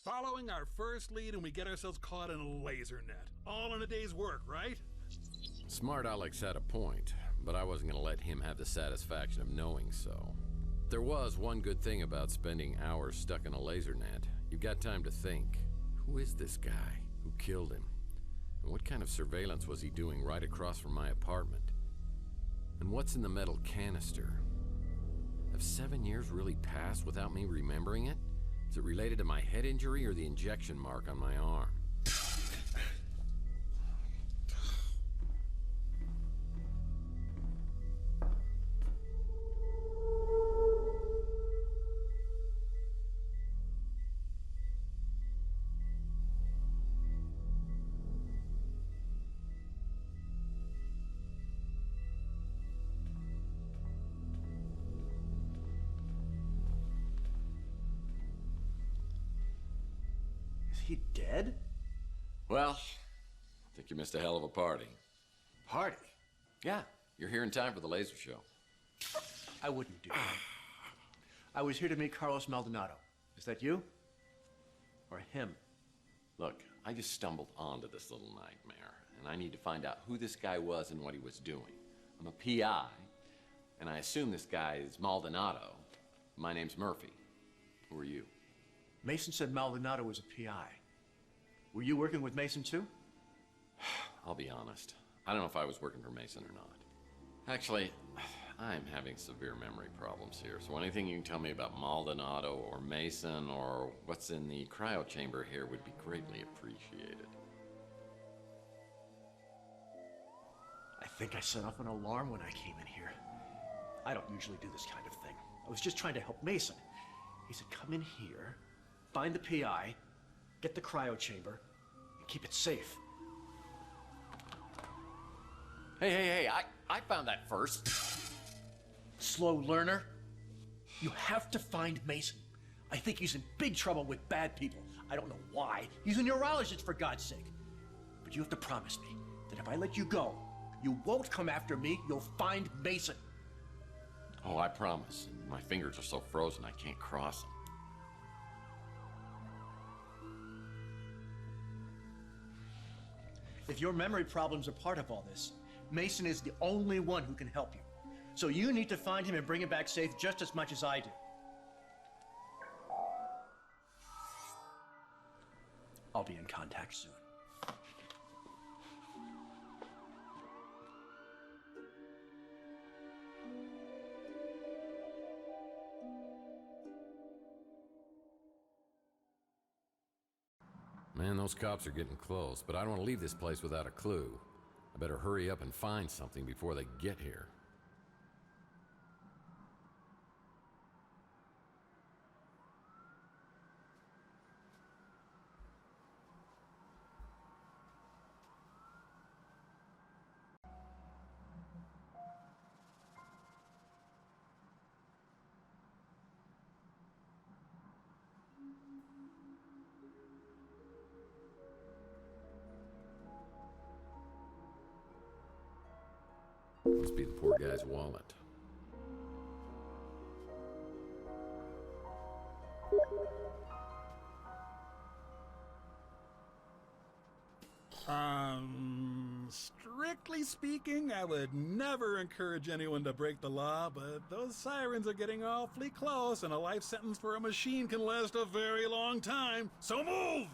Following our first lead and we get ourselves caught in a laser net. All in a day's work, right? Smart Alex had a point, but I wasn't going to let him have the satisfaction of knowing so. There was one good thing about spending hours stuck in a laser net. You got time to think. Who is this guy? Who killed him? And what kind of surveillance was he doing right across from my apartment? And what's in the metal canister? Have 7 years really passed without me remembering it? Is it related to my head injury or the injection mark on my arm? He dead? Well, I think you missed a hell of a party. Party? Yeah, you're here in time for the laser show. I wouldn't do that. I was here to meet Carlos Maldonado. Is that you? Or him? Look, I just stumbled onto this little nightmare, and I need to find out who this guy was and what he was doing. I'm a PI, and I assume this guy is Maldonado. My name's Murphy. Who are you? Mason said Maldonado was a PI. Were you working with Mason too? I'll be honest. I don't know if I was working for Mason or not. Actually, I'm having severe memory problems here, so anything you can tell me about Maldonado or Mason or what's in the cryo chamber here would be greatly appreciated. I think I set off an alarm when I came in here. I don't usually do this kind of thing. I was just trying to help Mason. He said, come in here, find the PI, get the cryo chamber, and keep it safe. Hey, I found that first. Slow learner. You have to find Mason. I think he's in big trouble with bad people. I don't know why. He's a neurologist, for God's sake. But you have to promise me that if I let you go, you won't come after me, you'll find Mason. Oh, I promise. My fingers are so frozen I can't cross them. If your memory problems are part of all this, Mason is the only one who can help you. So you need to find him and bring him back safe just as much as I do. I'll be in contact soon. Man, those cops are getting close, but I don't want to leave this place without a clue. I better hurry up and find something before they get here. Must be the poor guy's wallet. Strictly speaking, I would never encourage anyone to break the law, but those sirens are getting awfully close, and a life sentence for a machine can last a very long time. So move!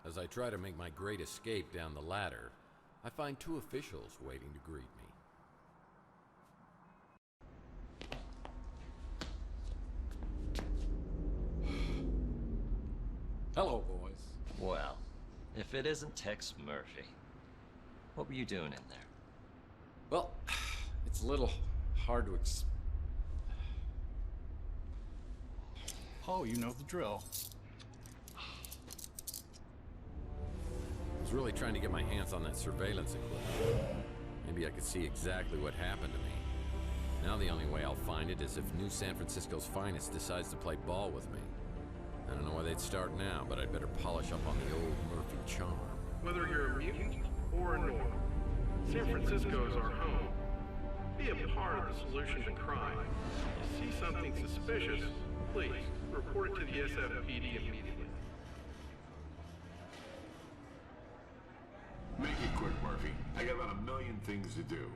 As I try to make my great escape down the ladder, I find two officials waiting to greet me. Hello, boys. Well, if it isn't Tex Murphy, what were you doing in there? Well, it's a little hard to Oh, you know the drill. I was really trying to get my hands on that surveillance equipment. Maybe I could see exactly what happened to me. Now the only way I'll find it is if New San Francisco's finest decides to play ball with me. I don't know where they'd start now, but I'd better polish up on the old Murphy charm. Whether you're a mutant or a norm, San Francisco is our home. Be a part of the solution to crime. If you see something suspicious, please report it to the SFPD immediately. Make it quick, Murphy. I got about a million things to do.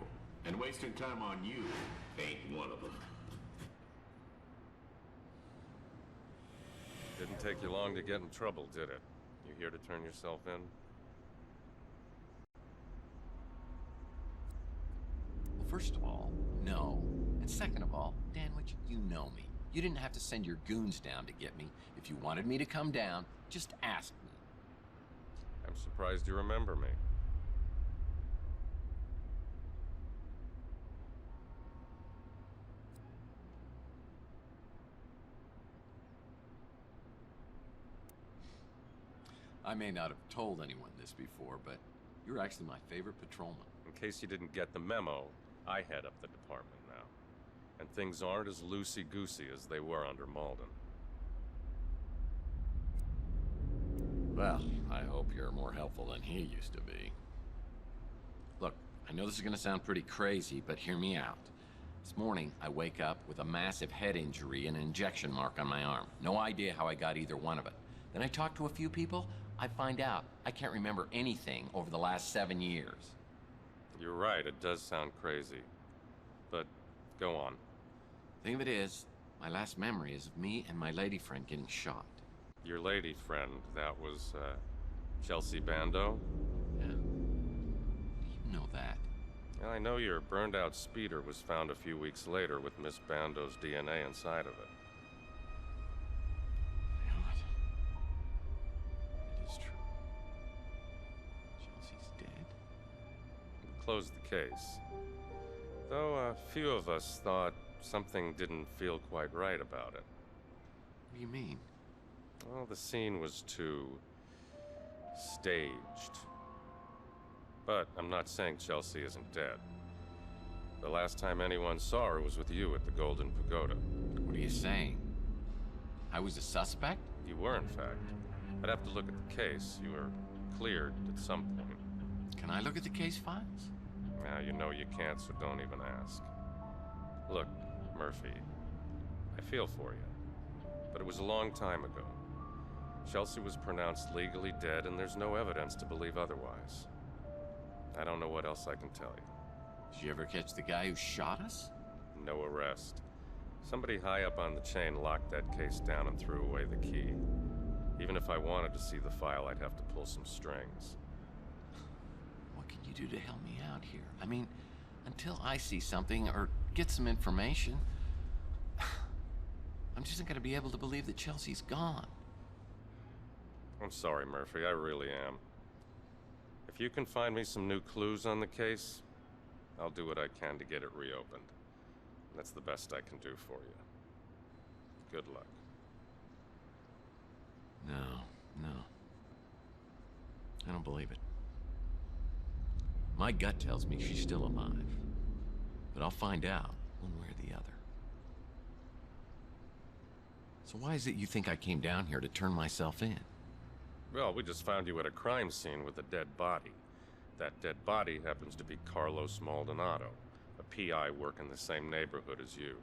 And wasting time on you ain't one of them. Didn't take you long to get in trouble, did it? You here to turn yourself in? Well, first of all, no. And second of all, Danwich, you know me. You didn't have to send your goons down to get me. If you wanted me to come down, just ask me. I'm surprised you remember me. I may not have told anyone this before, but you're actually my favorite patrolman. In case you didn't get the memo, I head up the department now. And things aren't as loosey-goosey as they were under Malden. Well, I hope you're more helpful than he used to be. Look, I know this is gonna sound pretty crazy, but hear me out. This morning, I wake up with a massive head injury and an injection mark on my arm. No idea how I got either one of it. Then I talk to a few people, I find out I can't remember anything over the last 7 years. You're right, it does sound crazy. But go on. Thing of it is, my last memory is of me and my lady friend getting shot. Your lady friend, that was, Chelsea Bando? Yeah. You know that. Well, I know your burned-out speeder was found a few weeks later with Miss Bando's DNA inside of it. It is true. Chelsea's dead. We closed the case. Though a few of us thought something didn't feel quite right about it. What do you mean? Well, the scene was too staged. But I'm not saying Chelsea isn't dead. The last time anyone saw her was with you at the Golden Pagoda. What are you saying? I was a suspect? You were, in fact. I'd have to look at the case. You were cleared at some point. Can I look at the case files? Now, you know you can't, so don't even ask. Look, Murphy, I feel for you. But it was a long time ago. Chelsea was pronounced legally dead, and there's no evidence to believe otherwise. I don't know what else I can tell you. Did you ever catch the guy who shot us? No arrest. Somebody high up on the chain locked that case down and threw away the key. Even if I wanted to see the file, I'd have to pull some strings. What can you do to help me out here? I mean, until I see something or get some information, I'm just not going to be able to believe that Chelsea's gone. I'm sorry, Murphy, I really am. If you can find me some new clues on the case, I'll do what I can to get it reopened. That's the best I can do for you. Good luck. No. I don't believe it. My gut tells me she's still alive. But I'll find out one way or the other. So why is it you think I came down here to turn myself in? Well, we just found you at a crime scene with a dead body. That dead body happens to be Carlos Maldonado, a PI working the same neighborhood as you.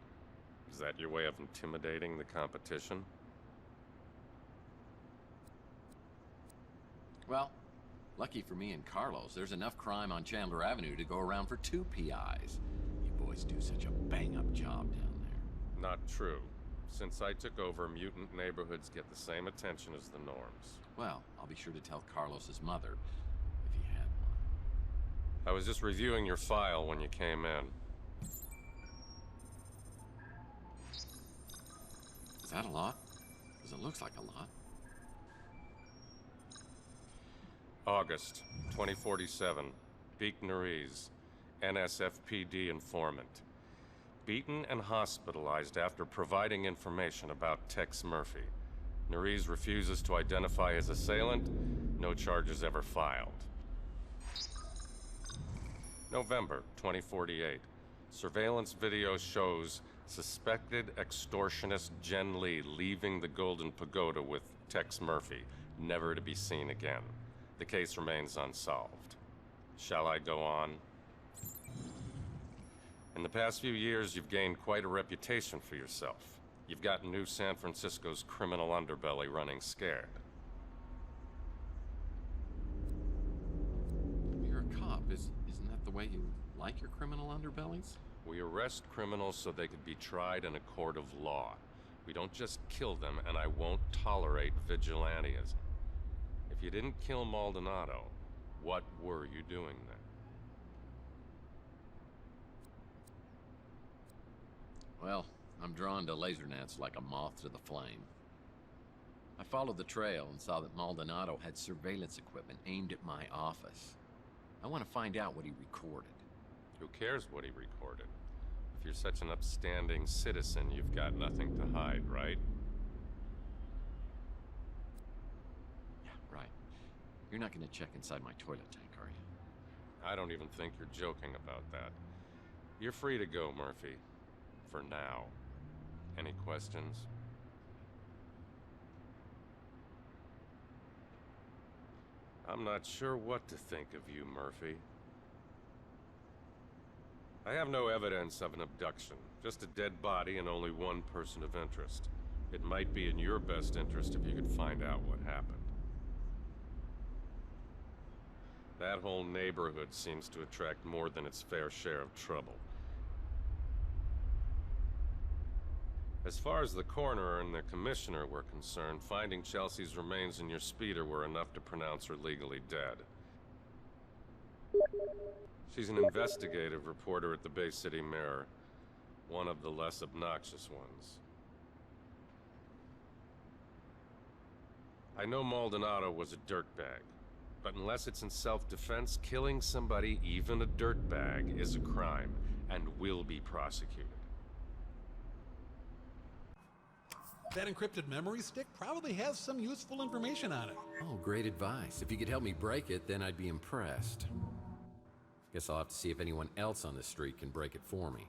Is that your way of intimidating the competition? Well, lucky for me and Carlos, there's enough crime on Chandler Avenue to go around for 2 PIs. You boys do such a bang-up job down there. Not true. Since I took over, mutant neighborhoods get the same attention as the norms. Well, I'll be sure to tell Carlos's mother, if he had one. I was just reviewing your file when you came in. Is that a lot? Because it looks like a lot. August 2047. Beak Nariz, NSFPD informant. Beaten and hospitalized after providing information about Tex Murphy. Nariz refuses to identify his assailant. No charges ever filed. November 2048. Surveillance video shows suspected extortionist Jen Lee leaving the Golden Pagoda with Tex Murphy, never to be seen again. The case remains unsolved. Shall I go on? In the past few years, you've gained quite a reputation for yourself. You've gotten New San Francisco's criminal underbelly running scared. You're a cop. Isn't that the way you like your criminal underbellies? We arrest criminals so they could be tried in a court of law. We don't just kill them, and I won't tolerate vigilantism. If you didn't kill Maldonado, what were you doing then? Well, I'm drawn to laser nets like a moth to the flame. I followed the trail and saw that Maldonado had surveillance equipment aimed at my office. I want to find out what he recorded. Who cares what he recorded? If you're such an upstanding citizen, you've got nothing to hide, right? Yeah, right. You're not going to check inside my toilet tank, are you? I don't even think you're joking about that. You're free to go, Murphy. For now. Any questions? I'm not sure what to think of you, Murphy. I have no evidence of an abduction, just a dead body and only one person of interest. It might be in your best interest if you could find out what happened. That whole neighborhood seems to attract more than its fair share of trouble. As far as the coroner and the commissioner were concerned, finding Chelsea's remains in your speeder were enough to pronounce her legally dead. She's an investigative reporter at the Bay City Mirror, one of the less obnoxious ones. I know Maldonado was a dirtbag, but unless it's in self-defense, killing somebody, even a dirtbag, is a crime and will be prosecuted. That encrypted memory stick probably has some useful information on it. Oh, great advice. If you could help me break it, then I'd be impressed. Guess I'll have to see if anyone else on the street can break it for me.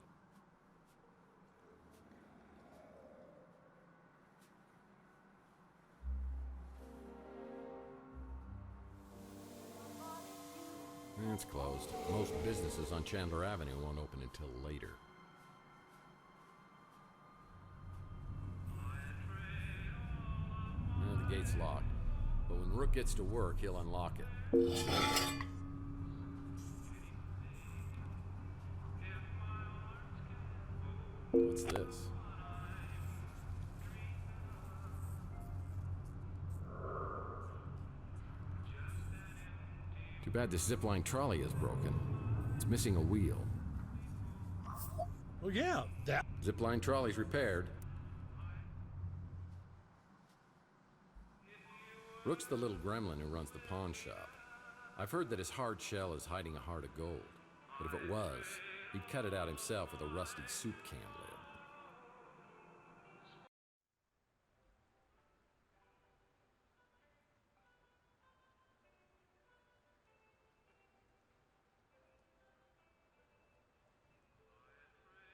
It's closed. Most businesses on Chandler Avenue won't open until later. The gate's locked, but when Rook gets to work, he'll unlock it. What's this? Too bad this zipline trolley is broken. It's missing a wheel. Oh yeah, that... Zipline trolley's repaired. Rook's the little gremlin who runs the pawn shop. I've heard that his hard shell is hiding a heart of gold. But if it was, he'd cut it out himself with a rusty soup can lid.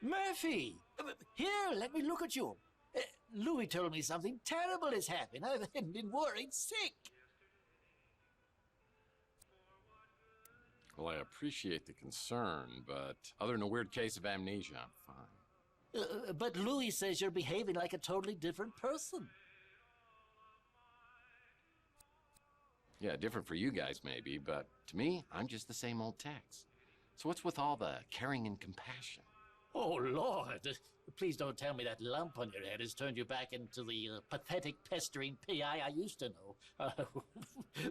Murphy! Here, let me look at you. Louis told me something terrible has happened. I've been worried sick. Well, I appreciate the concern, but other than a weird case of amnesia, I'm fine. But Louis says you're behaving like a totally different person. Yeah, different for you guys maybe, but to me, I'm just the same old Tex. So what's with all the caring and compassion? Oh, Lord. Please don't tell me that lump on your head has turned you back into the pathetic, pestering PI I used to know.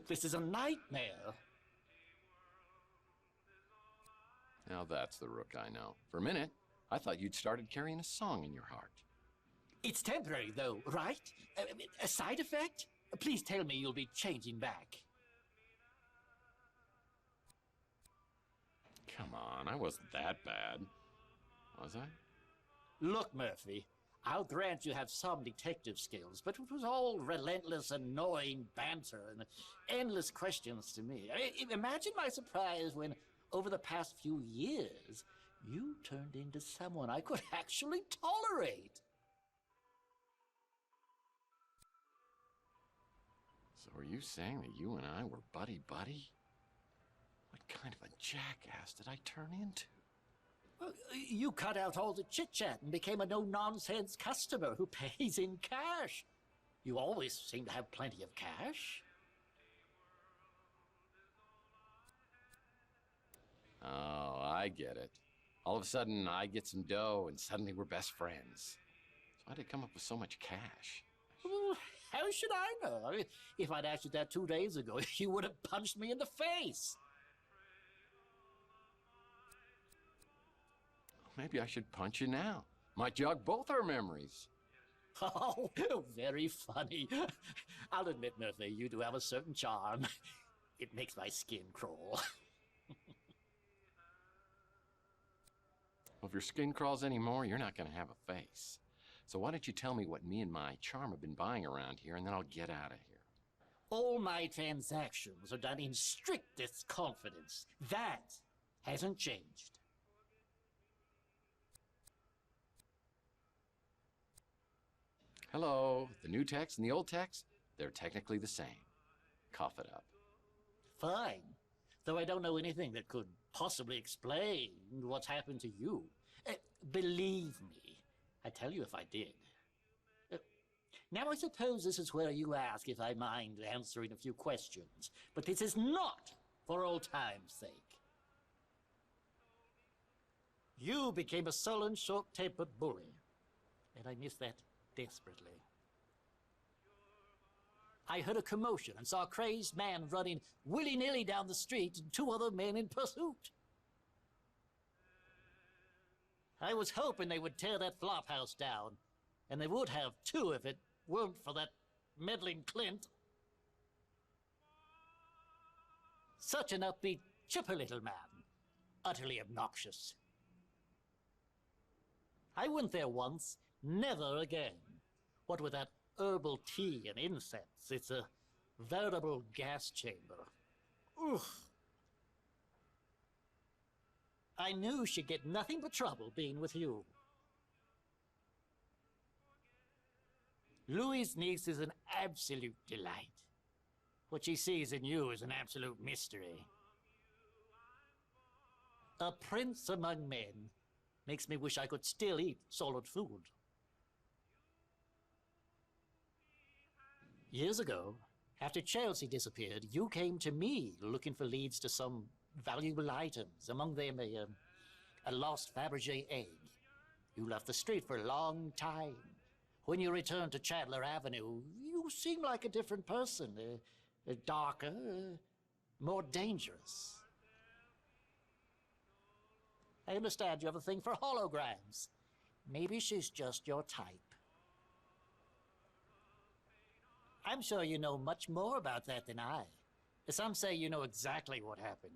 This is a nightmare. Now that's the Rook I know. For a minute, I thought you'd started carrying a song in your heart. It's temporary, though, right? A side effect? Please tell me you'll be changing back. Come on, I wasn't that bad. Was I? Look, Murphy, I'll grant you have some detective skills, but it was all relentless, annoying banter and endless questions to me. Imagine my surprise when over the past few years, you turned into someone I could actually tolerate. So are you saying that you and I were buddy-buddy? What kind of a jackass did I turn into? You cut out all the chit-chat and became a no-nonsense customer who pays in cash. You always seem to have plenty of cash. Oh, I get it. All of a sudden, I get some dough, and suddenly we're best friends. So why did it come up with so much cash? Well, how should I know? I mean, if I'd asked you that 2 days ago, you would have punched me in the face. Maybe I should punch you now. Might jog both our memories. Oh, very funny. I'll admit, Murphy, you do have a certain charm. It makes my skin crawl. Well, if your skin crawls anymore, you're not going to have a face. So why don't you tell me what me and my charm have been buying around here, and then I'll get out of here. All my transactions are done in strictest confidence. That hasn't changed. Hello, the new Tex and the old Tex, they're technically the same. Cough it up. Fine. Though I don't know anything that could possibly explain what's happened to you. Believe me, I'd tell you if I did. Now I suppose this is where you ask if I mind answering a few questions, but this is not for old time's sake. You became a sullen, short-tempered bully, and I miss that desperately. I heard a commotion and saw a crazed man running willy-nilly down the street and 2 other men in pursuit. I was hoping they would tear that flop house down, and they would have too if it weren't for that meddling Clint. Such an upbeat, chipper little man. Utterly obnoxious. I went there once, never again. What with that herbal tea and incense, it's a veritable gas chamber. Oof. I knew she'd get nothing but trouble being with you. Louie's niece is an absolute delight. What she sees in you is an absolute mystery. A prince among men makes me wish I could still eat solid food. Years ago, after Chelsea disappeared, you came to me looking for leads to some valuable items, among them a lost Fabergé egg. You left the street for a long time. When you returned to Chandler Avenue, you seemed like a different person, darker, more dangerous. I understand you have a thing for holograms. Maybe she's just your type. I'm sure you know much more about that than I. Some say you know exactly what happened.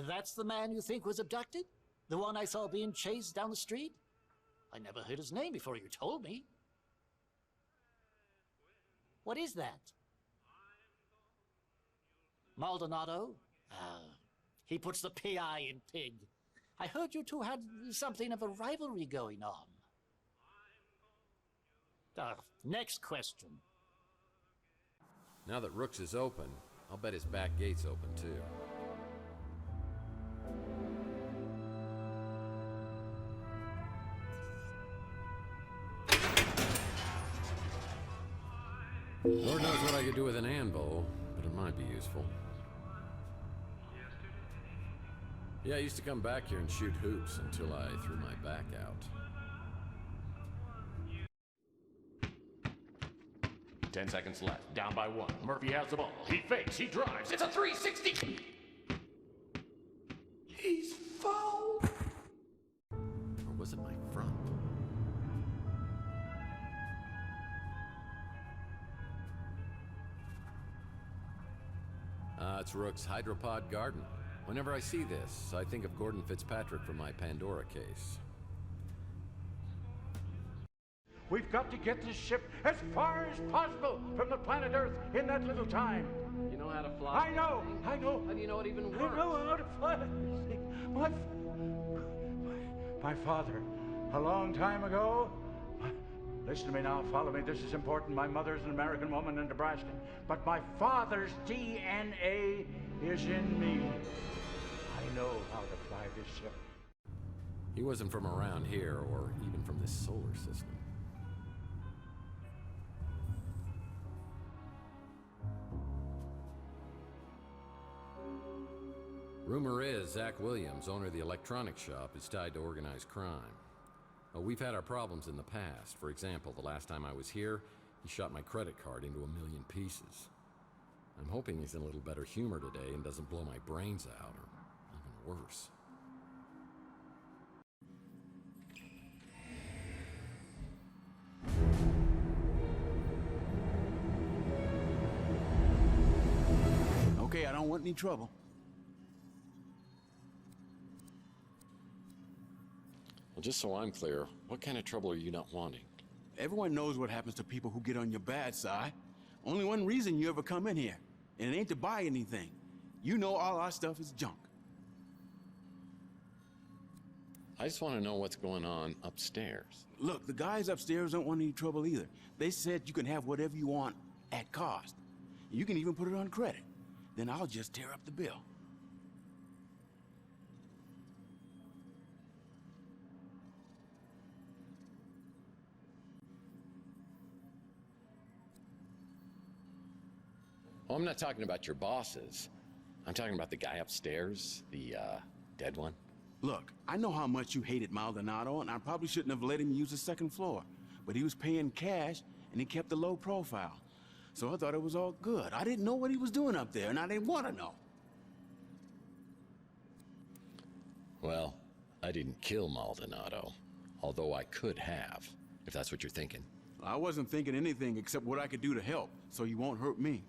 That's the man you think was abducted? The one I saw being chased down the street? I never heard his name before you told me. What is that? Maldonado? He puts the PI in pig. I heard you two had something of a rivalry going on. Next question. Now that Rooks is open, I'll bet his back gate's open too. Lord knows what I could do with an anvil, but it might be useful. Yeah, I used to come back here and shoot hoops until I threw my back out. 10 seconds left. Down by 1. Murphy has the ball. He fakes. He drives. It's a 360. He's fouled. Or was it my front? It's Rook's Hydropod Garden. Whenever I see this, I think of Gordon Fitzpatrick from my Pandora case. We've got to get this ship as far as possible from the planet Earth in that little time. You know how to fly? I know. How do you know it even works? I know how to fly. My father, a long time ago. Listen to me now, follow me. This is important. My mother's an American woman in Nebraska, but my father's DNA is in me. I know how to fly this ship. He wasn't from around here, or even from this solar system. Rumor is Zach Williams, owner of the electronics shop, is tied to organized crime. We've had our problems in the past. For example, the last time I was here, he shot my credit card into 1,000,000 pieces. I'm hoping he's in a little better humor today and doesn't blow my brains out, or even worse. Okay, I don't want any trouble. Well, just so I'm clear, what kind of trouble are you not wanting? Everyone knows what happens to people who get on your bad side. Only one reason you ever come in here, and it ain't to buy anything. You know all our stuff is junk. I just want to know what's going on upstairs. Look, the guys upstairs don't want any trouble either. They said you can have whatever you want at cost. You can even put it on credit. Then I'll just tear up the bill. Oh, I'm not talking about your bosses. I'm talking about the guy upstairs, the, dead one. Look, I know how much you hated Maldonado, and I probably shouldn't have let him use the second floor. But he was paying cash, and he kept a low profile. So I thought it was all good. I didn't know what he was doing up there, and I didn't want to know. Well, I didn't kill Maldonado, although I could have, if that's what you're thinking. I wasn't thinking anything except what I could do to help, so you won't hurt me.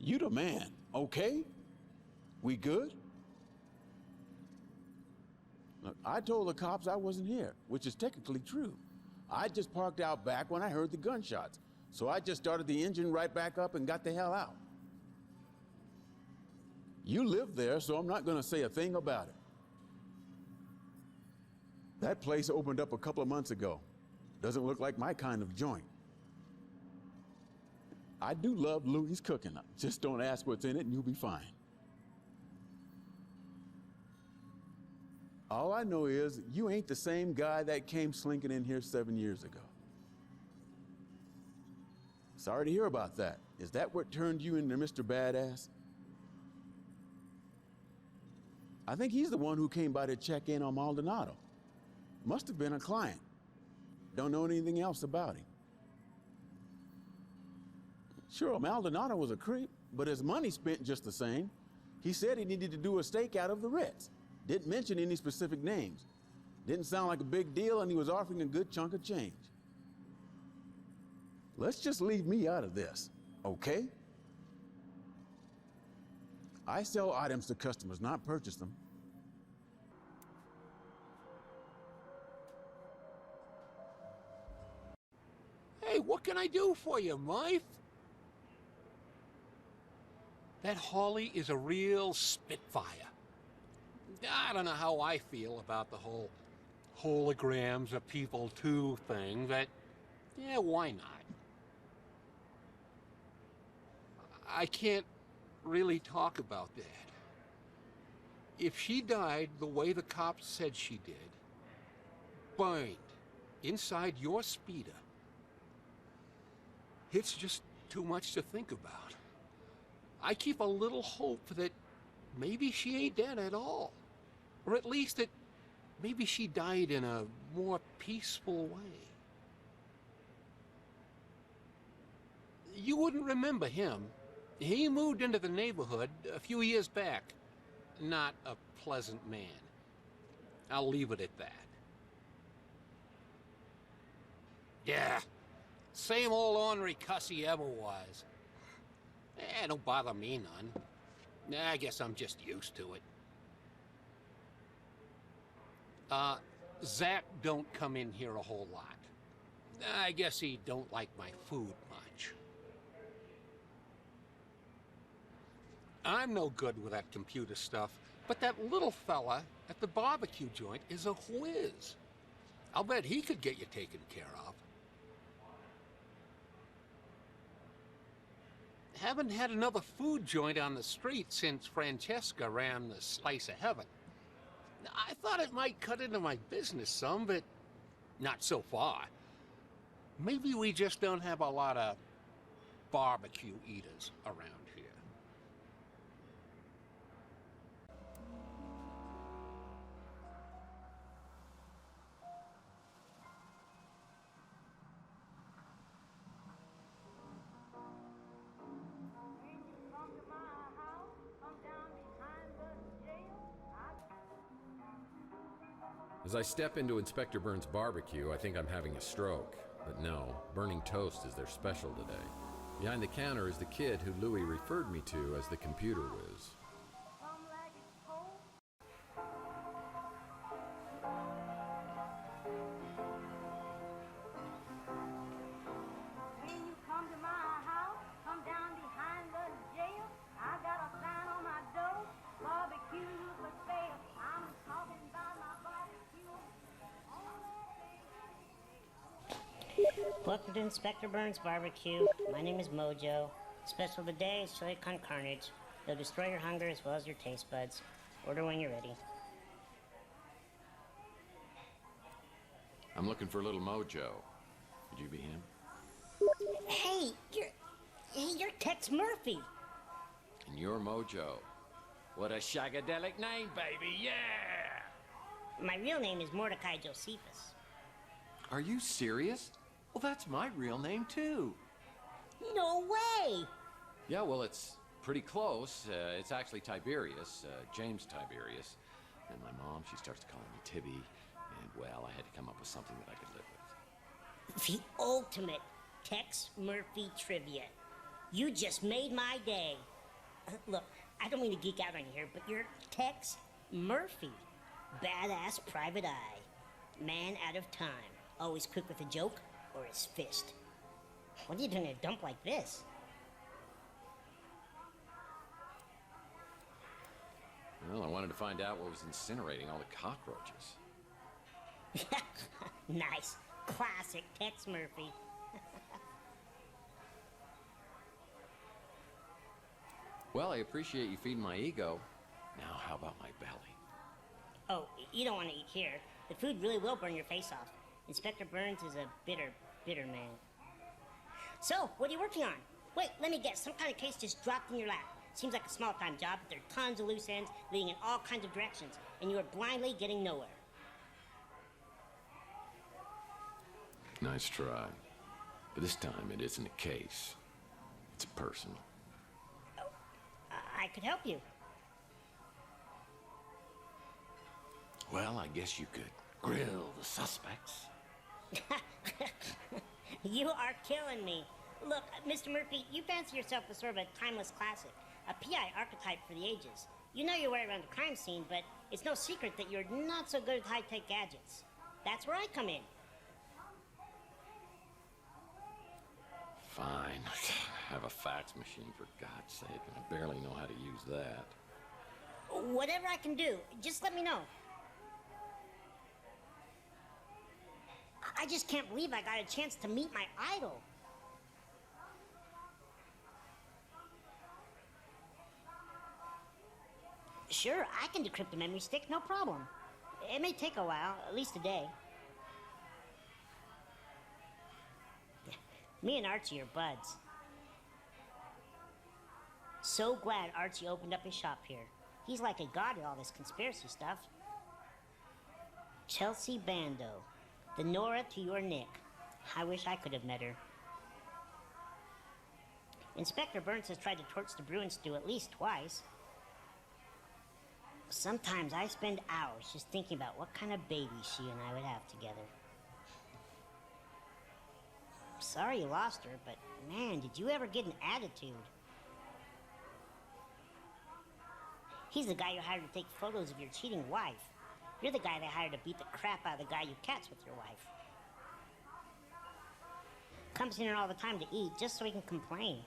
You the man, okay? We good? Look, I told the cops I wasn't here, which is technically true. I just parked out back when I heard the gunshots, so I just started the engine right back up and got the hell out. You live there, so I'm not gonna say a thing about it. That place opened up a couple of months ago. Doesn't look like my kind of joint. I do love Louie's cooking. Just don't ask what's in it and you'll be fine. All I know is you ain't the same guy that came slinking in here 7 years ago. Sorry to hear about that. Is that what turned you into Mr. Badass? I think he's the one who came by to check in on Maldonado. Must have been a client. Don't know anything else about him. Sure, Maldonado was a creep, but his money spent just the same. He said he needed to do a stakeout of the Ritz. Didn't mention any specific names. Didn't sound like a big deal, and he was offering a good chunk of change. Let's just leave me out of this, okay? I sell items to customers, not purchase them. Hey, what can I do for you, Murph? That Holly is a real spitfire. I don't know how I feel about the whole holograms of people too thing, but yeah, why not? I can't really talk about that. If she died the way the cops said she did, burned inside your speeder, it's just too much to think about. I keep a little hope that maybe she ain't dead at all. Or at least that maybe she died in a more peaceful way. You wouldn't remember him. He moved into the neighborhood a few years back. Not a pleasant man. I'll leave it at that. Yeah, same old ornery cuss he ever was. Don't bother me none. I guess I'm just used to it. Zach don't come in here a whole lot. I guess he don't like my food much. I'm no good with that computer stuff, but that little fella at the barbecue joint is a whiz. I'll bet he could get you taken care of. Haven't had another food joint on the street since Francesca ran the Slice of Heaven. I thought it might cut into my business some, but not so far. Maybe we just don't have a lot of barbecue eaters around here. As I step into Inspector Burns' barbecue, I think I'm having a stroke. But no, burning toast is their special today. Behind the counter is the kid who Louis referred me to as the computer whiz. Welcome to Inspector Burns' barbecue. My name is Mojo. Special today is chili con carnage. It'll destroy your hunger as well as your taste buds. Order when you're ready. I'm looking for little Mojo. Could you be him? Hey, you're Tex Murphy. And you're Mojo. What a shagadelic name, baby, yeah! My real name is Mordecai Josephus. Are you serious? Well, that's my real name, too. No way! Yeah, well, it's pretty close. It's actually Tiberius, James Tiberius. And my mom, she starts calling me Tibby. And, well, I had to come up with something that I could live with. The ultimate Tex Murphy trivia. You just made my day. Look, I don't mean to geek out on you here, but you're Tex Murphy. Badass private eye. Man out of time. Always quick with a joke or his fist. What are you doing in a dump like this? Well, I wanted to find out what was incinerating all the cockroaches. Nice. Classic Tex Murphy. Well, I appreciate you feeding my ego. Now, how about my belly? Oh, you don't want to eat here. The food really will burn your face off. Inspector Burns is a bitter, bitter man. So, what are you working on? Wait, let me guess. Some kind of case just dropped in your lap. Seems like a small-time job, but there are tons of loose ends leading in all kinds of directions, and you are blindly getting nowhere. Nice try. But this time, it isn't a case. It's personal. Oh, I could help you. Well, I guess you could grill the suspects. You are killing me. Look, Mr. Murphy, you fancy yourself as sort of a timeless classic, a PI archetype for the ages. You know your way around a crime scene, but it's no secret that you're not so good at high-tech gadgets. That's where I come in. Fine. I have a fax machine, for God's sake, and I barely know how to use that. Whatever I can do, just let me know. I just can't believe I got a chance to meet my idol. Sure, I can decrypt the memory stick, no problem. It may take a while, at least a day. Me and Archie are buds. So glad Archie opened up his shop here. He's like a god at all this conspiracy stuff. Chelsea Bando. The Nora to your Nick. I wish I could have met her. Inspector Burns has tried to torch the Bruin stew at least twice. Sometimes I spend hours just thinking about what kind of baby she and I would have together. Sorry you lost her, but man, did you ever get an attitude. He's the guy you hired to take photos of your cheating wife. You're the guy they hired to beat the crap out of the guy you catch with your wife. Comes in here all the time to eat just so he can complain.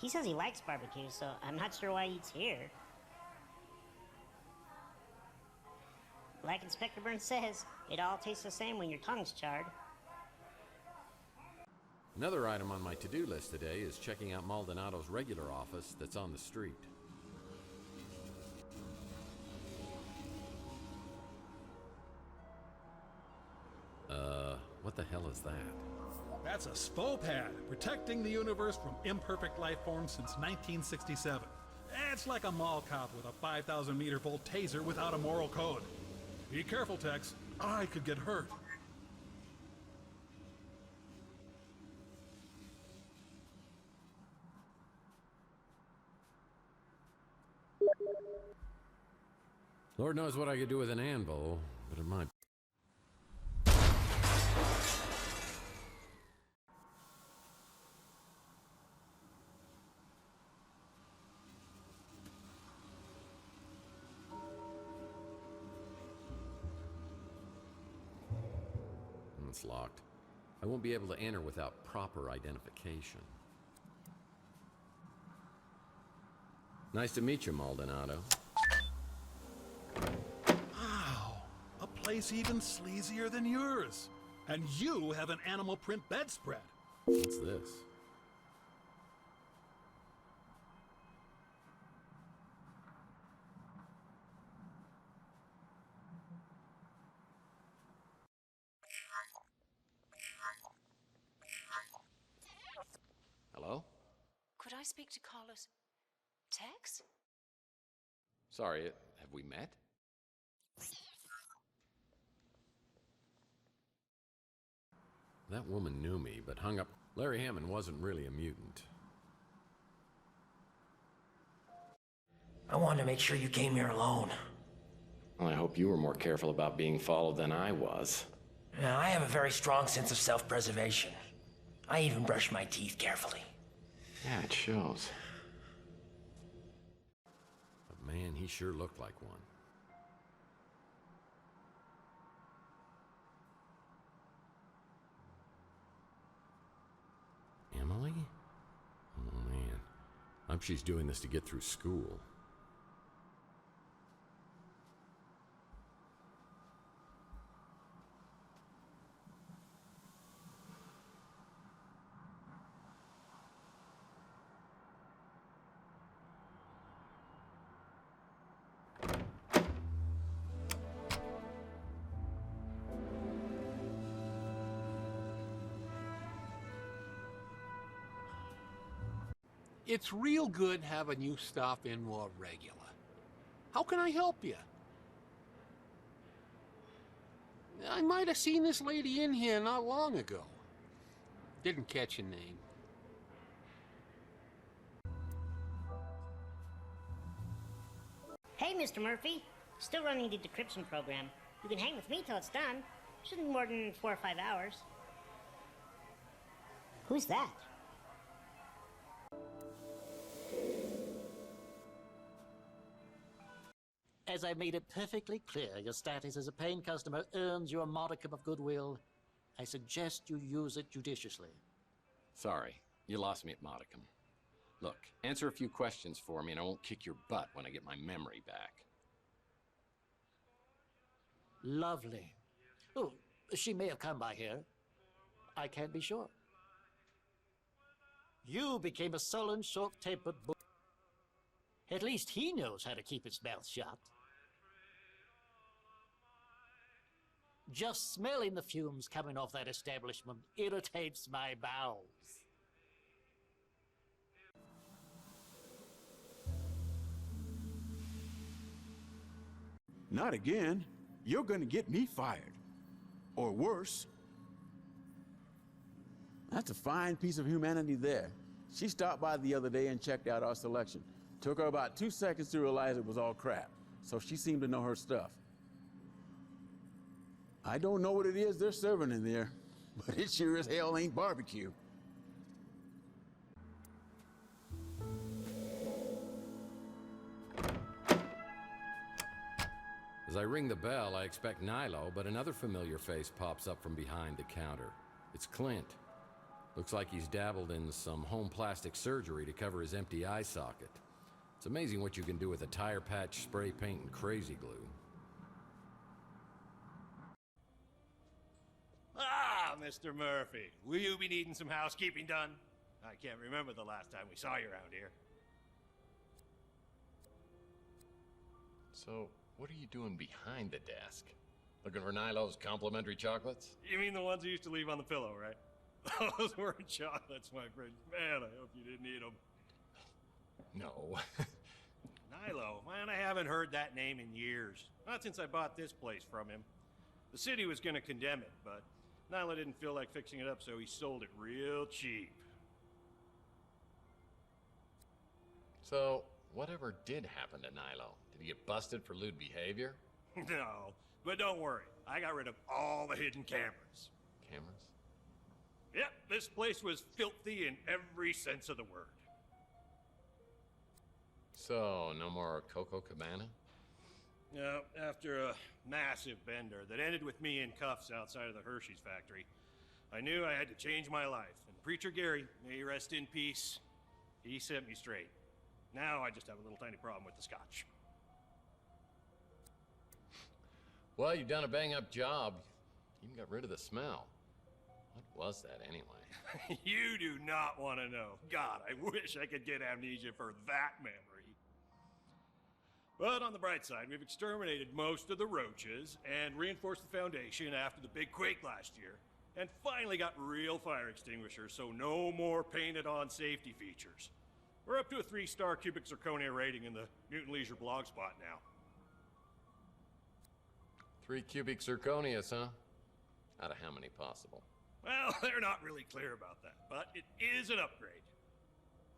He says he likes barbecue, so I'm not sure why he eats here. Like Inspector Burns says, it all tastes the same when your tongue's charred. Another item on my to-do list today is checking out Maldonado's regular office that's on the street. What the hell is that? That's a SPO pad, protecting the universe from imperfect life forms since 1967. It's like a mall cop with a 5,000 meter volt taser without a moral code. Be careful, Tex. I could get hurt. Lord knows what I could do with an anvil, but it might. It's locked. I won't be able to enter without proper identification. Nice to meet you, Maldonado. Wow, a place even sleazier than yours. And you have an animal print bedspread. What's this? Hello? Could I speak to Carlos? Tex? Sorry, have we met? That woman knew me, but hung up. Larry Hammond wasn't really a mutant. I wanted to make sure you came here alone. Well, I hope you were more careful about being followed than I was. Now, I have a very strong sense of self-preservation. I even brush my teeth carefully. Yeah, it shows. But man, he sure looked like one. Emily? Oh man, I hope she's doing this to get through school. It's real good having you stop in more regular. How can I help you? I might have seen this lady in here not long ago. Didn't catch your name. Hey, Mr. Murphy. Still running the decryption program. You can hang with me till it's done. Shouldn't be more than 4 or 5 hours. Who's that? As I made it perfectly clear, your status as a paying customer earns you a modicum of goodwill. I suggest you use it judiciously. Sorry, you lost me at modicum. Look, answer a few questions for me and I won't kick your butt when I get my memory back. Lovely. Oh, she may have come by here. I can't be sure. You became a sullen, short-tempered bull. At least he knows how to keep his mouth shut. Just smelling the fumes coming off that establishment irritates my bowels. Not again. You're gonna get me fired. Or worse. That's a fine piece of humanity there. She stopped by the other day and checked out our selection. Took her about 2 seconds to realize it was all crap, so she seemed to know her stuff. I don't know what it is they're serving in there, but it sure as hell ain't barbecue. As I ring the bell, I expect Nilo, but another familiar face pops up from behind the counter. It's Clint. Looks like he's dabbled in some home plastic surgery to cover his empty eye socket. It's amazing what you can do with a tire patch, spray paint, and crazy glue. Ah, Mr. Murphy, will you be needing some housekeeping done? I can't remember the last time we saw you around here. So, what are you doing behind the desk? Looking for Nilo's complimentary chocolates? You mean the ones you used to leave on the pillow, right? Those weren't chocolates, my friend. Man, I hope you didn't eat them. No. Nilo, man, I haven't heard that name in years. Not since I bought this place from him. The city was gonna condemn it, but Nilo didn't feel like fixing it up, so he sold it real cheap. So, whatever did happen to Nilo? Did he get busted for lewd behavior? No, but don't worry. I got rid of all the hidden cameras. Cameras? Yep, this place was filthy in every sense of the word. So, no more Coco Cabana? No, after a massive bender that ended with me in cuffs outside of the Hershey's factory, I knew I had to change my life. And Preacher Gary, may he rest in peace, he set me straight. Now I just have a little tiny problem with the scotch. Well, you've done a bang-up job. You even got rid of the smell. What was that, anyway? You do not want to know. God, I wish I could get amnesia for that memory. But on the bright side, we've exterminated most of the roaches and reinforced the foundation after the big quake last year, and finally got real fire extinguishers, so no more painted-on safety features. We're up to a 3-star cubic zirconia rating in the Newton Leisure blog spot now. 3 cubic zirconias, huh? Out of how many possible? Well, they're not really clear about that, but it is an upgrade.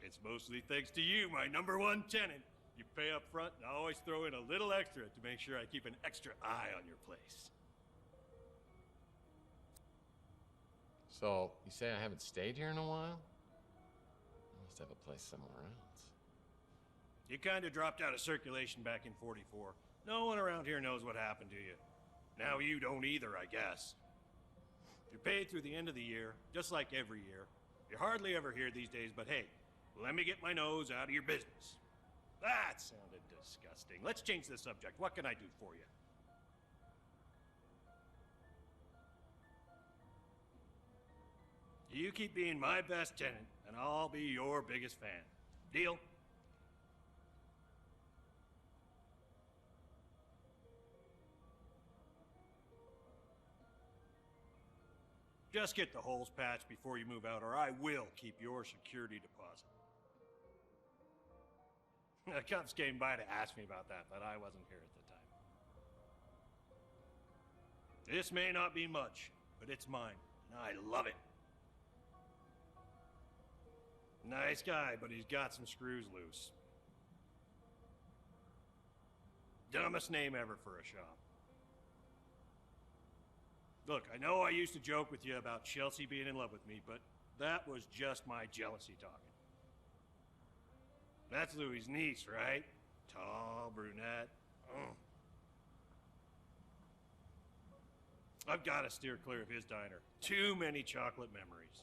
It's mostly thanks to you, my #1 tenant. You pay up front and I always throw in a little extra to make sure I keep an extra eye on your place. So, you say I haven't stayed here in a while? I must have a place somewhere else. You kind of dropped out of circulation back in '44. No one around here knows what happened to you. Now you don't either, I guess. You're paid through the end of the year, just like every year. You're hardly ever here these days, but hey, let me get my nose out of your business. That sounded disgusting. Let's change the subject. What can I do for you? You keep being my best tenant, and I'll be your biggest fan. Deal? Just get the holes patched before you move out, or I will keep your security deposit. The cops came by to ask me about that, but I wasn't here at the time. This may not be much, but it's mine, and I love it. Nice guy, but he's got some screws loose. Dumbest name ever for a shop. Look, I know I used to joke with you about Chelsea being in love with me, but that was just my jealousy talking. That's Louis' niece, right? Tall, brunette. I've got to steer clear of his diner. Too many chocolate memories.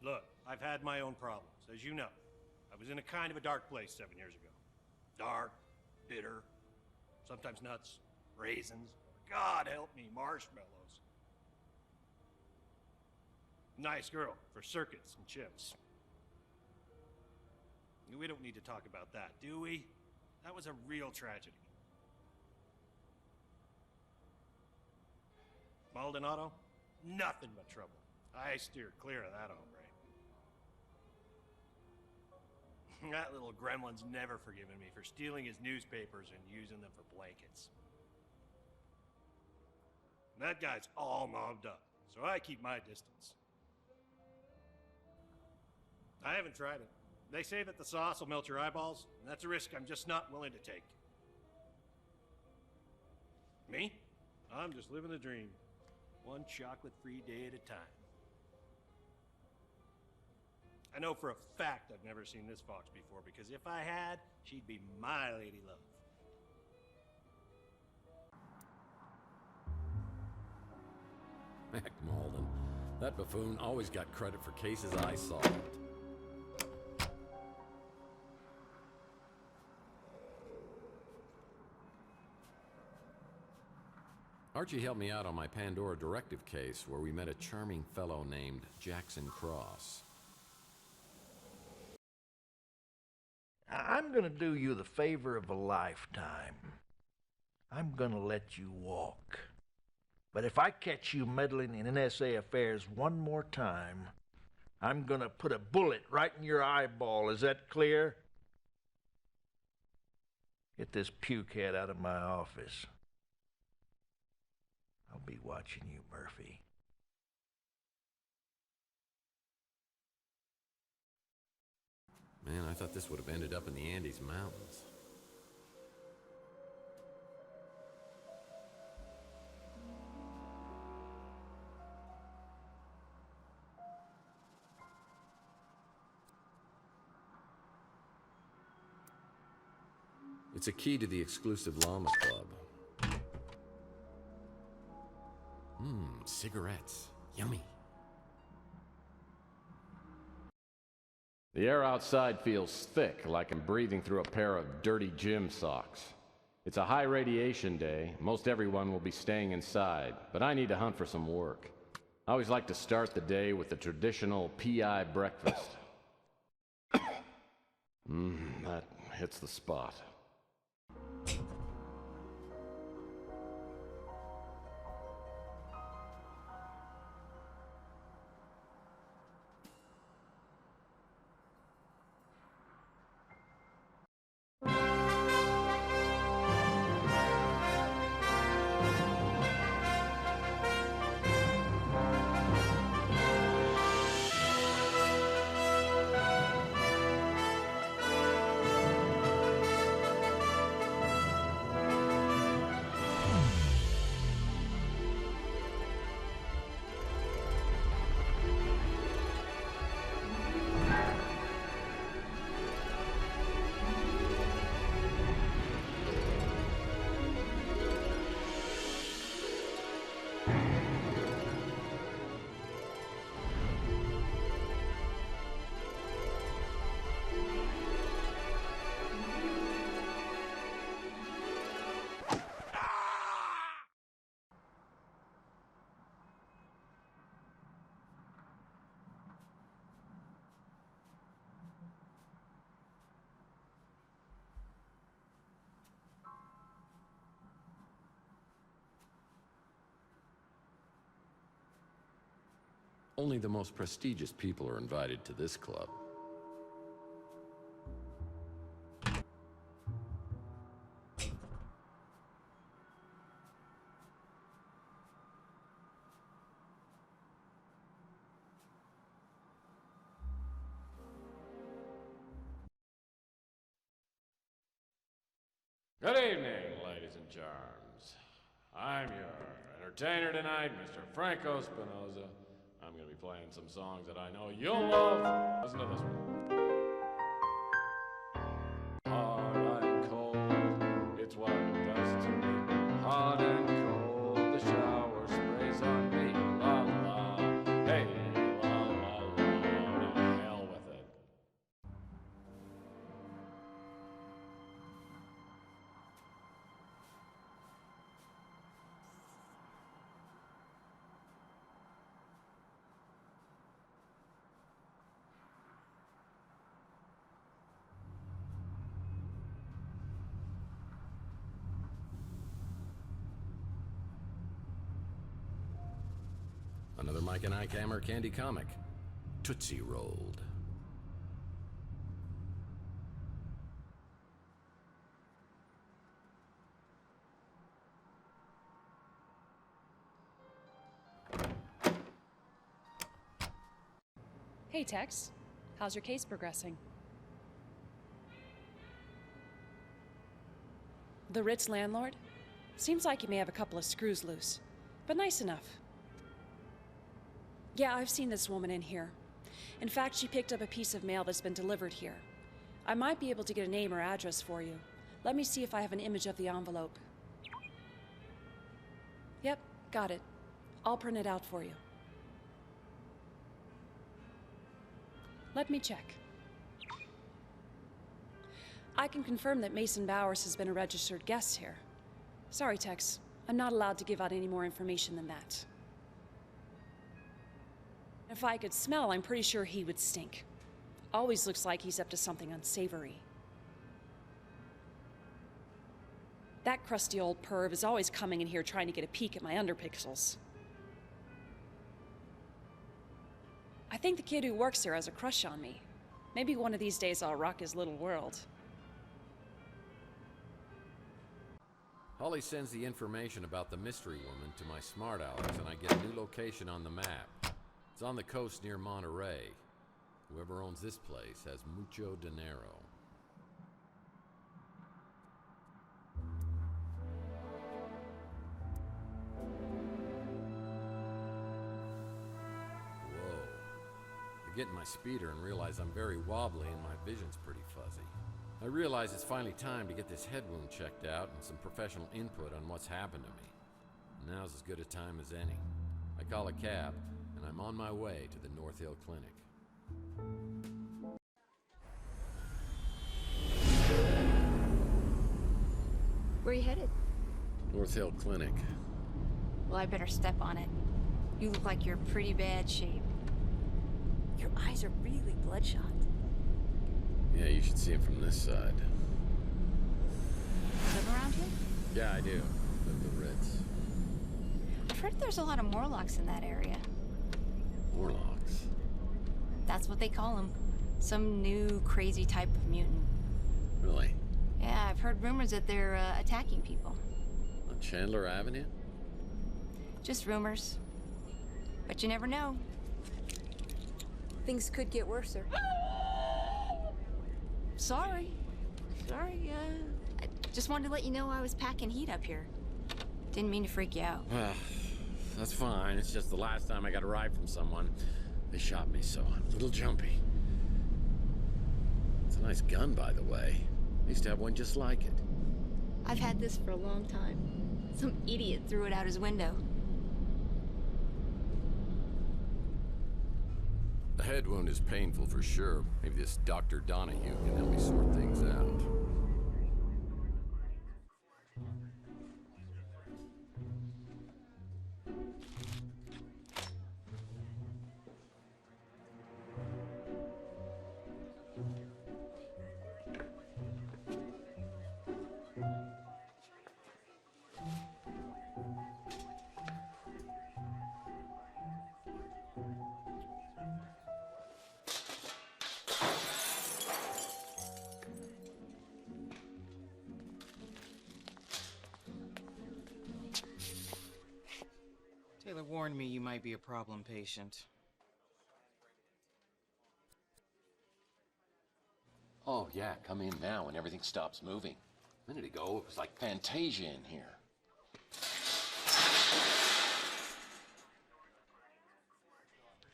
Look, I've had my own problems, as you know. I was in a kind of a dark place 7 years ago. Dark, bitter, sometimes nuts, raisins. God help me, marshmallows. Nice girl for circuits and chips. We don't need to talk about that, do we? That was a real tragedy. Maldonado? Nothing but trouble. I steer clear of that hombre. That little gremlin's never forgiven me for stealing his newspapers and using them for blankets. That guy's all mobbed up, so I keep my distance. I haven't tried it. They say that the sauce will melt your eyeballs, and that's a risk I'm just not willing to take. Me? I'm just living the dream. One chocolate-free day at a time. I know for a fact I've never seen this fox before, because if I had, she'd be my lady love. Heck, Malden. That buffoon always got credit for cases I solved. Archie helped me out on my Pandora Directive case, where we met a charming fellow named Jackson Cross. I'm gonna do you the favor of a lifetime. I'm gonna let you walk. But if I catch you meddling in NSA affairs one more time, I'm gonna put a bullet right in your eyeball. Is that clear? Get this pukehead out of my office. I'll be watching you, Murphy. Man, I thought this would have ended up in the Andes Mountains. It's a key to the exclusive Llama Club. Cigarettes. Yummy. The air outside feels thick, like I'm breathing through a pair of dirty gym socks. It's a high radiation day. Most everyone will be staying inside, but I need to hunt for some work. I always like to start the day with the traditional PI breakfast. That hits the spot. Only the most prestigious people are invited to this club. Good evening, ladies and charms. I'm your entertainer tonight, Mr. Franco Spinoza. I'm gonna be playing some songs that I know you'll love. Listen to this one. Hot and cold, it's what it does to me. Hot and cold, the shower sprays on me. La la, hey, la la la, to hell with it. Another Mike and Ike Hammer candy comic, Tootsie Rolled. Hey, Tex. How's your case progressing? The Ritz landlord? Seems like he may have a couple of screws loose, but nice enough. Yeah, I've seen this woman in here. In fact, she picked up a piece of mail that's been delivered here. I might be able to get a name or address for you. Let me see if I have an image of the envelope. Yep, got it. I'll print it out for you. Let me check. I can confirm that Mason Bowers has been a registered guest here. Sorry, Tex. I'm not allowed to give out any more information than that. If I could smell, I'm pretty sure he would stink. Always looks like he's up to something unsavory. That crusty old perv is always coming in here trying to get a peek at my underpixels. I think the kid who works here has a crush on me. Maybe one of these days I'll rock his little world. Holly sends the information about the mystery woman to my smart Alex, and I get a new location on the map. It's on the coast near Monterey. Whoever owns this place has mucho dinero. Whoa. I get in my speeder and realize I'm very wobbly and my vision's pretty fuzzy. I realize it's finally time to get this head wound checked out and some professional input on what's happened to me. Now's as good a time as any. I call a cab, and I'm on my way to the North Hill Clinic. Where are you headed? North Hill Clinic. Well, I better step on it. You look like you're in pretty bad shape. Your eyes are really bloodshot. Yeah, you should see it from this side. Live around here? Yeah, I do. Live at the Ritz. I've heard there's a lot of Morlocks in that area. Morlocks? That's what they call them. Some new, crazy type of mutant. Really? Yeah, I've heard rumors that they're attacking people. On Chandler Avenue? Just rumors. But you never know. Things could get worse, sir. Sorry. I just wanted to let you know I was packing heat up here. Didn't mean to freak you out. Well, that's fine. It's just the last time I got a ride from someone, they shot me, so I'm a little jumpy. It's a nice gun, by the way. I used to have one just like it. I've had this for a long time. Some idiot threw it out his window. The head wound is painful for sure. Maybe this Dr. Donahue can help me sort things out. Taylor warned me you might be a problem patient. Oh, yeah, come in now when everything stops moving. A minute ago, it was like Fantasia in here.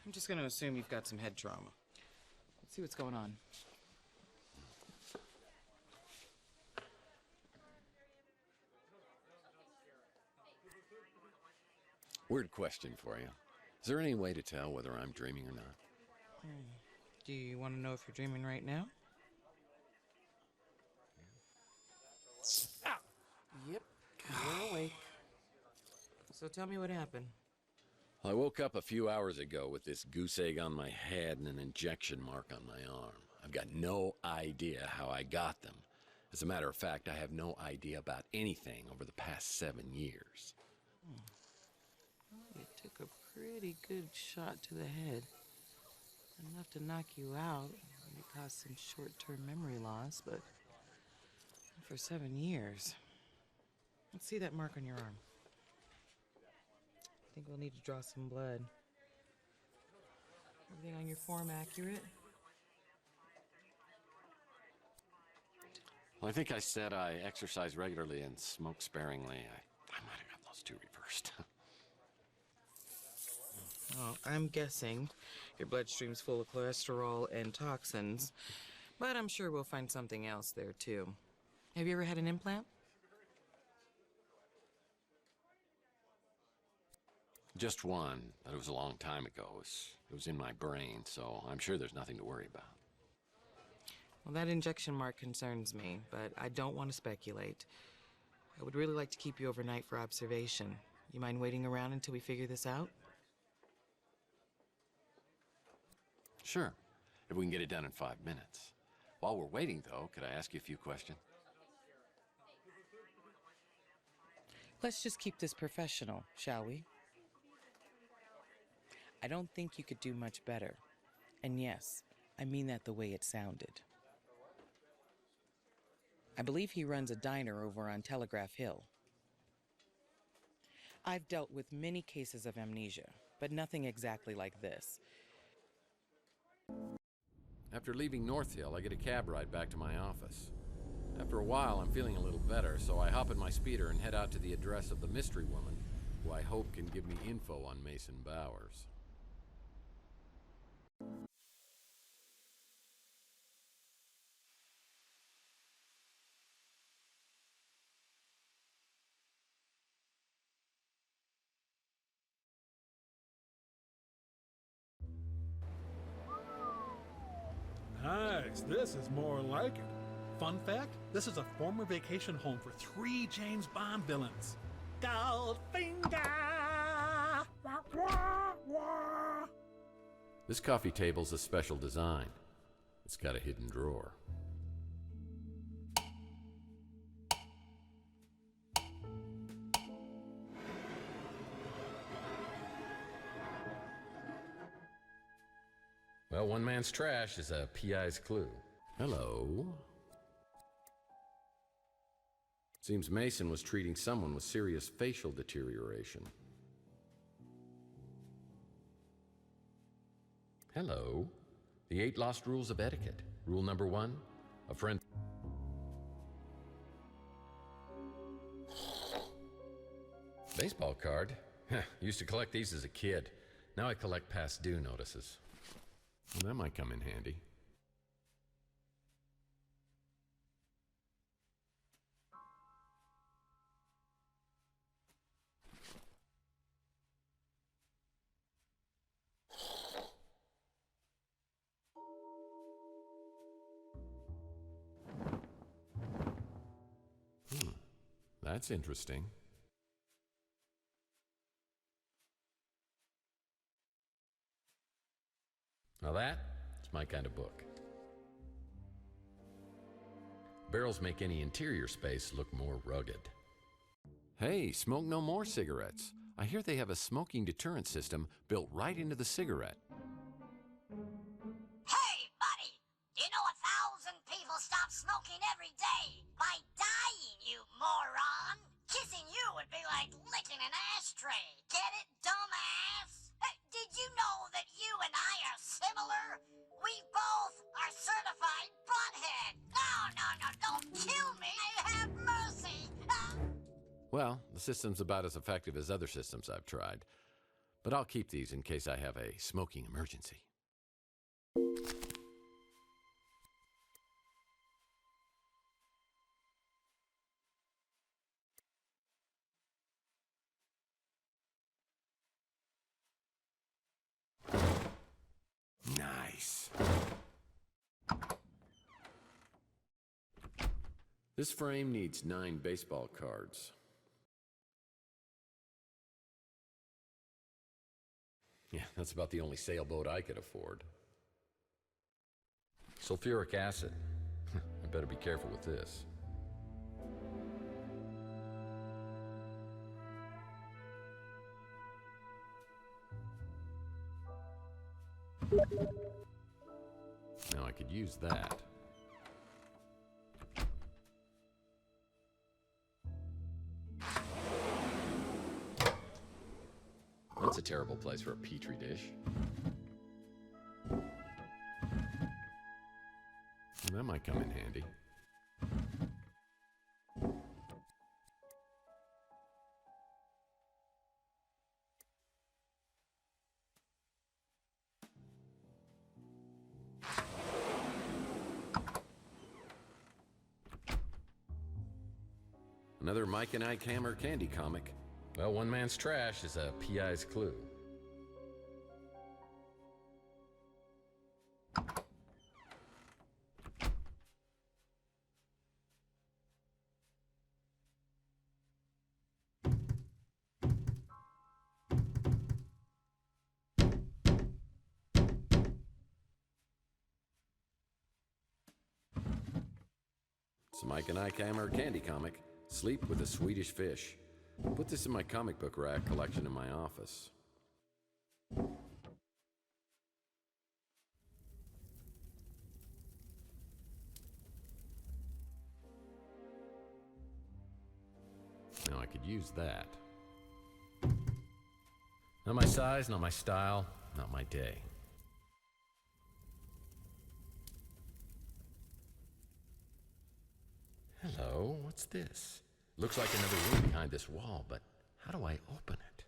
I'm just gonna assume you've got some head trauma. Let's see what's going on. Weird question for you. Is there any way to tell whether I'm dreaming or not? Do you want to know if you're dreaming right now? Ah! Yep, you're awake. So tell me what happened. I woke up a few hours ago with this goose egg on my head and an injection mark on my arm. I've got no idea how I got them. As a matter of fact, I have no idea about anything over the past 7 years. Well, you took a pretty good shot to the head. Enough to knock you out and cause some short-term memory loss, but for 7 years. Let's see that mark on your arm. I think we'll need to draw some blood. Everything on your form accurate? Well, I think I said I exercise regularly and smoke sparingly. I might have got those two reversed. Well, I'm guessing your bloodstream's full of cholesterol and toxins, but I'm sure we'll find something else there, too. Have you ever had an implant? Just one, but it was a long time ago. It was in my brain, so I'm sure there's nothing to worry about. Well, that injection mark concerns me, but I don't want to speculate. I would really like to keep you overnight for observation. You mind waiting around until we figure this out? Sure, if we can get it done in 5 minutes. While we're waiting, though, could I ask you a few questions? Let's just keep this professional, shall we? I don't think you could do much better. And yes, I mean that the way it sounded. I believe he runs a diner over on Telegraph Hill. I've dealt with many cases of amnesia, but nothing exactly like this. After leaving North Hill, I get a cab ride back to my office. After a while, I'm feeling a little better, so I hop in my speeder and head out to the address of the mystery woman, who I hope can give me info on Mason Bowers. Nice, this is more like it. Fun fact, this is a former vacation home for 3 James Bond villains. Goldfinger! This coffee table's a special design. It's got a hidden drawer. Well, one man's trash is a PI's clue. Hello. Seems Mason was treating someone with serious facial deterioration. Hello. The 8 lost rules of etiquette. Rule number 1, a friend... Baseball card? Used to collect these as a kid. Now I collect past due notices. Well, that might come in handy. That's interesting. Now that's my kind of book. Barrels make any interior space look more rugged. Hey, smoke no more cigarettes. I hear they have a smoking deterrent system built right into the cigarette. Hey, buddy! Do you know 1,000 people stop smoking every day by dying, you moron? Kissing you would be like licking an ashtray. Get it, dumbass? Did you know that you and I are similar? We both are certified butthead. No, don't kill me. Have mercy. Well, the system's about as effective as other systems I've tried. But I'll keep these in case I have a smoking emergency. Nice. This frame needs 9 baseball cards. Yeah, that's about the only sailboat I could afford. Sulfuric acid. I better be careful with this. Now I could use that. That's a terrible place for a petri dish. That might come in handy. Another Mike and Ike Hammer candy comic. Well, one man's trash is a PI's clue. It's a Mike and Ike Hammer candy comic, Sleep with a Swedish Fish. Put this in my comic book rack collection in my office. Now I could use that. Not my size, not my style, not my day. Hello, what's this? Looks like another room behind this wall, but how do I open it?